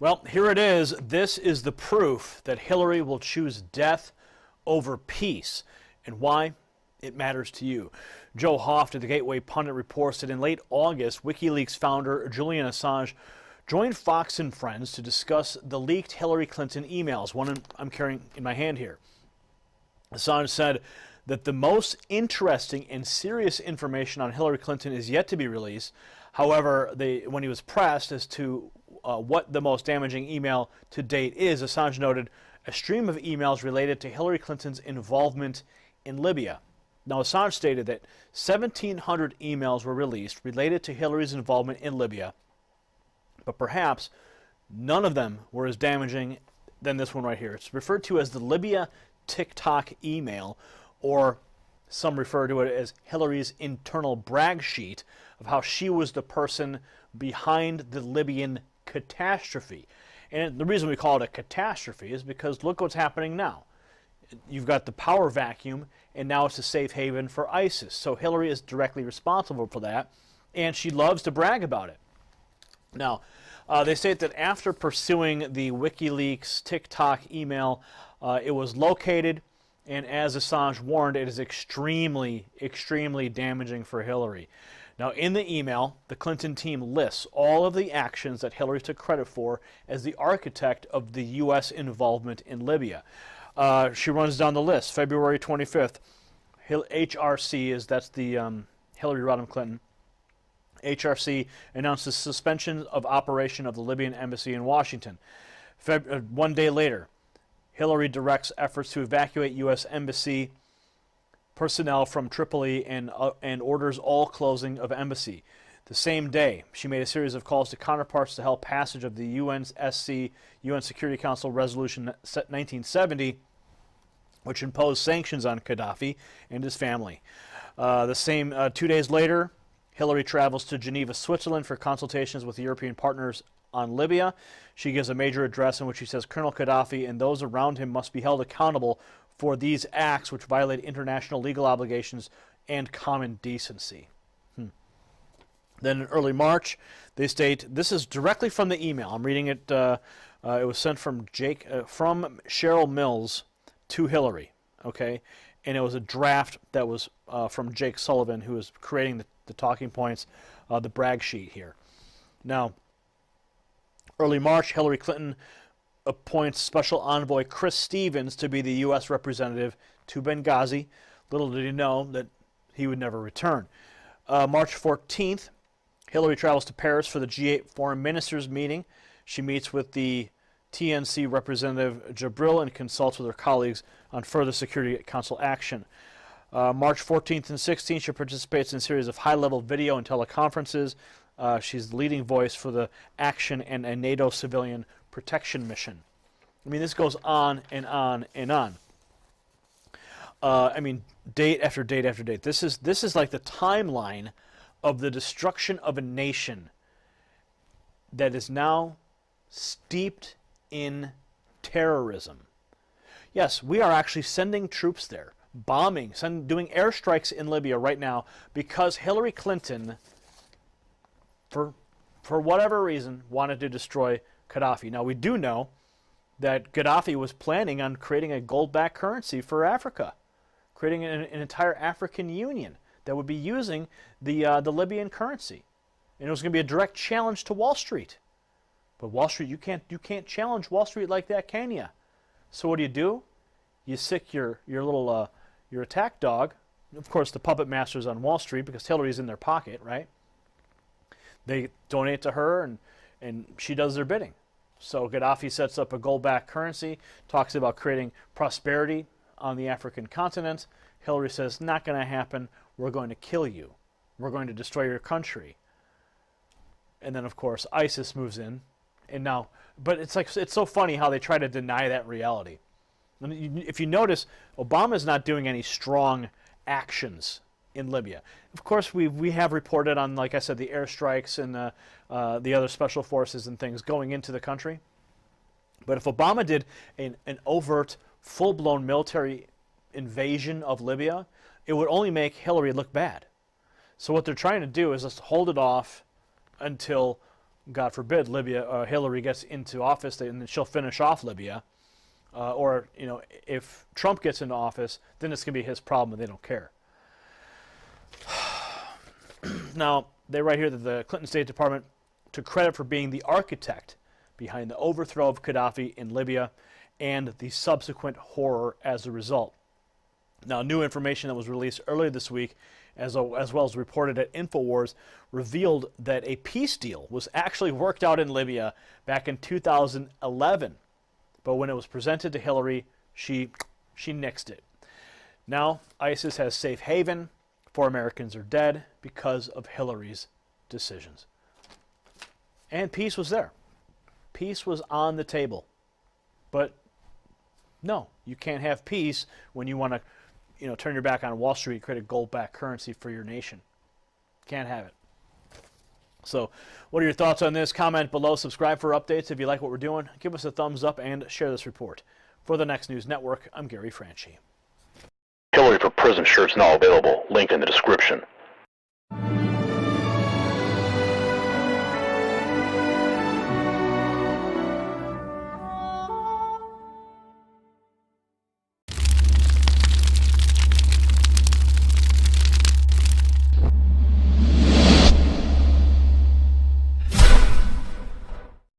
Well, here it is. This is the proof that Hillary will choose death over peace. And why? It matters to you. Joe Hoft of the Gateway Pundit reports that in late August, WikiLeaks founder Julian Assange joined Fox and Friends to discuss the leaked Hillary Clinton emails, one I'm carrying in my hand here. Assange said that the most interesting and serious information on Hillary Clinton is yet to be released. However, when he was pressed as to what the most damaging email to date is, Assange noted a stream of emails related to Hillary Clinton's involvement in Libya. Now, Assange stated that 1,700 emails were released related to Hillary's involvement in Libya, but perhaps none of them were as damaging than this one right here. It's referred to as the Libya TikTok email, or some refer to it as Hillary's internal brag sheet of how she was the person behind the Libyan catastrophe. And the reason we call it a catastrophe is because look what's happening now. You've got the power vacuum, and now it's a safe haven for ISIS. So Hillary is directly responsible for that, and she loves to brag about it. Now, they state that after pursuing the WikiLeaks TikTok email, it was located, and as Assange warned, it is extremely, extremely damaging for Hillary. Now, in the email, the Clinton team lists all of the actions that Hillary took credit for as the architect of the U.S. involvement in Libya. She runs down the list. February 25th, HRC, that's the Hillary Rodham Clinton. HRC announces suspension of operation of the Libyan embassy in Washington. 1 day later, Hillary directs efforts to evacuate U.S. embassy personnel from Tripoli and orders all closing of embassy. The same day, she made a series of calls to counterparts to help passage of the UNSC, UN Security Council Resolution 1970, which imposed sanctions on Gaddafi and his family. The same 2 days later, Hillary travels to Geneva, Switzerland for consultations with European partners on Libya. She gives a major address in which she says Colonel Gaddafi and those around him must be held accountable for these acts which violate international legal obligations and common decency. Then in early March, they state, this is directly from the email. I'm reading it. It was sent from from Cheryl Mills to Hillary, okay? And it was a draft that was from Jake Sullivan, who was creating the talking points, the brag sheet here. Now, early March, Hillary Clinton appoints Special Envoy Chris Stevens to be the U.S. representative to Benghazi. Little did he know that he would never return. March 14th, Hillary travels to Paris for the G8 Foreign Ministers meeting. She meets with the TNC representative Jabril and consults with her colleagues on further Security Council action. March 14th and 16th, she participates in a series of high-level video and teleconferences. She's the leading voice for the action and a NATO civilian protection mission. I mean, this goes on and on and on. I mean, date after date after date. This is like the timeline of the destruction of a nation that is now steeped in terrorism. Yes, we are actually sending troops there, bombing, doing airstrikes in Libya right now because Hillary Clinton, for whatever reason, wanted to destroy Gaddafi. Now, we do know that Gaddafi was planning on creating a gold-backed currency for Africa, creating an entire African Union that would be using the Libyan currency. And it was going to be a direct challenge to Wall Street. But Wall Street, you can't challenge Wall Street like that, can you? So what do? You sick your little your attack dog. Of course, the puppet masters on Wall Street, because Hillary's in their pocket, right? They donate to her, and she does their bidding. So Gaddafi sets up a gold-backed currency, talks about creating prosperity on the African continent. Hillary says, not going to happen. We're going to kill you. We're going to destroy your country. And then, of course, ISIS moves in. And now, but it's so funny how they try to deny that reality. And if you notice, Obama's not doing any strong actions in Libya. Of course, we have reported on, like I said, the airstrikes and the other special forces and things going into the country. But if Obama did an overt, full-blown military invasion of Libya, it would only make Hillary look bad. So what they're trying to do is just hold it off until, God forbid, Hillary gets into office, and then she'll finish off Libya. Or, if Trump gets into office, then it's going to be his problem, and they don't care. Now, they write here that the Clinton State Department took credit for being the architect behind the overthrow of Gaddafi in Libya and the subsequent horror as a result. Now, new information that was released earlier this week, as well as reported at InfoWars, revealed that a peace deal was actually worked out in Libya back in 2011. But when it was presented to Hillary, she nixed it. Now, ISIS has safe haven. 4 Americans are dead because of Hillary's decisions. And peace was there. Peace was on the table. But no, you can't have peace when you want to, turn your back on Wall Street, create a gold-backed currency for your nation. Can't have it. So, what are your thoughts on this? Comment below. Subscribe for updates if you like what we're doing. Give us a thumbs up and share this report. For the Next News Network, I'm Gary Franchi. Hillary for Prison shirts now available. Link in the description.